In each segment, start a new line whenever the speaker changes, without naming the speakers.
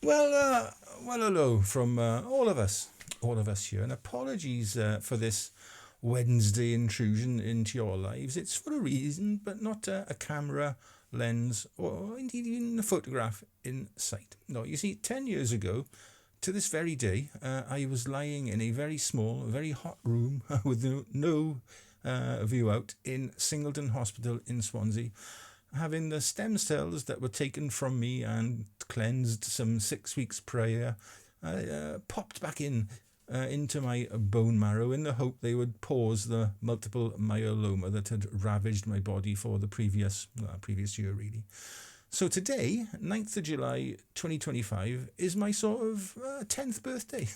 Well, hello from all of us here, and apologies for this Wednesday intrusion into your lives. It's for a reason, but not a camera, lens, or indeed even a photograph in sight. No, you see, 10 years ago, to this very day, I was lying in a very small, very hot room with no view out in Singleton Hospital in Swansea, having the stem cells that were taken from me and cleansed some 6 weeks prior popped back into my bone marrow in the hope they would pause the multiple myeloma that had ravaged my body for the previous year, really. So today, 9th of July 2025, is my sort of 10th birthday.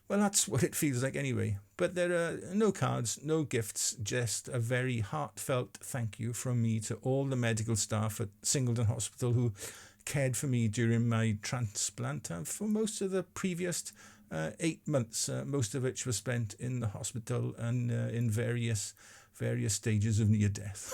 Well, that's what it feels like anyway. But there are no cards, no gifts, just a very heartfelt thank you from me to all the medical staff at Singleton Hospital who cared for me during my transplant for most of the previous 8 months, most of which was spent in the hospital and in various stages of near death.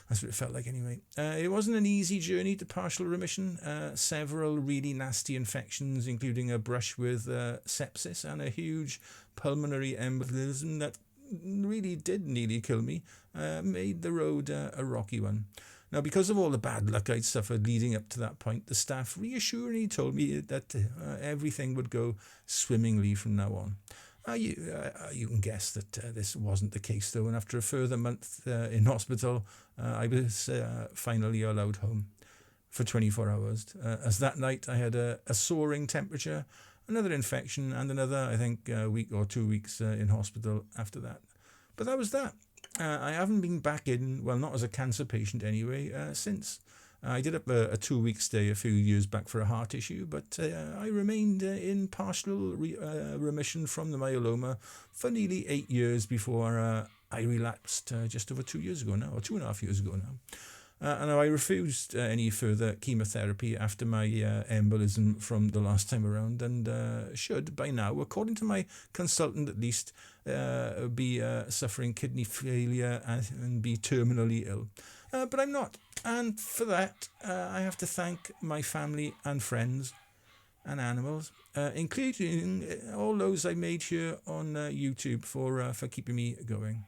That's what it felt like anyway. It wasn't an easy journey to partial remission. Several really nasty infections, including a brush with sepsis and a huge pulmonary embolism that really did nearly kill me, made the road a rocky one. Now, because of all the bad luck I'd suffered leading up to that point, the staff reassuringly told me that everything would go swimmingly from now on. You can guess that this wasn't the case, though, and after a further month in hospital, I was finally allowed home for 24 hours, as that night I had a soaring temperature, another infection, and another, I think, week or 2 weeks in hospital after that. But that was that. I haven't been back in, well, not as a cancer patient anyway, since. I did up a 2-week stay a few years back for a heart issue, but I remained in partial remission from the myeloma for nearly 8 years before I relapsed just over 2 years ago now, or 2.5 years ago now. And I refused any further chemotherapy after my embolism from the last time around, and should, by now, according to my consultant at least, be suffering kidney failure and be terminally ill. But I'm not. And for that, I have to thank my family and friends and animals, including all those I made here on YouTube for keeping me going.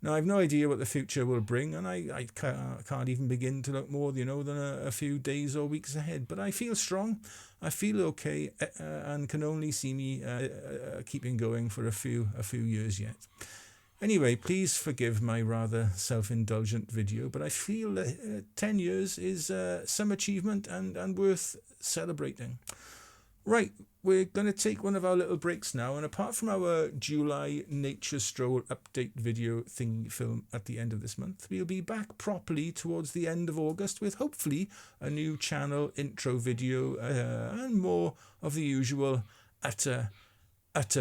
Now, I've no idea what the future will bring, and I can't even begin to look more, than a few days or weeks ahead. But I feel strong, I feel okay, and can only see me keeping going for a few years yet. Anyway, please forgive my rather self-indulgent video, but I feel that 10 years is some achievement and worth celebrating. Right, we're going to take one of our little breaks now, and apart from our July Nature Stroll update video thingy film at the end of this month, we'll be back properly towards the end of August with hopefully a new channel intro video and more of the usual utter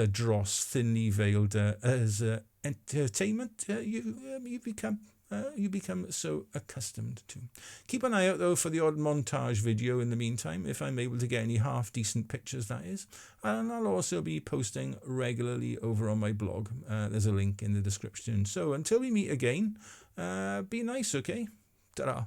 dross, thinly veiled as entertainment you become so accustomed to. Keep an eye out though for the odd montage video in the meantime, if I'm able to get any half decent pictures, that is. And I'll also be posting regularly over on my blog. There's a link in the description. So until we meet again, be nice, okay? Ta-ra.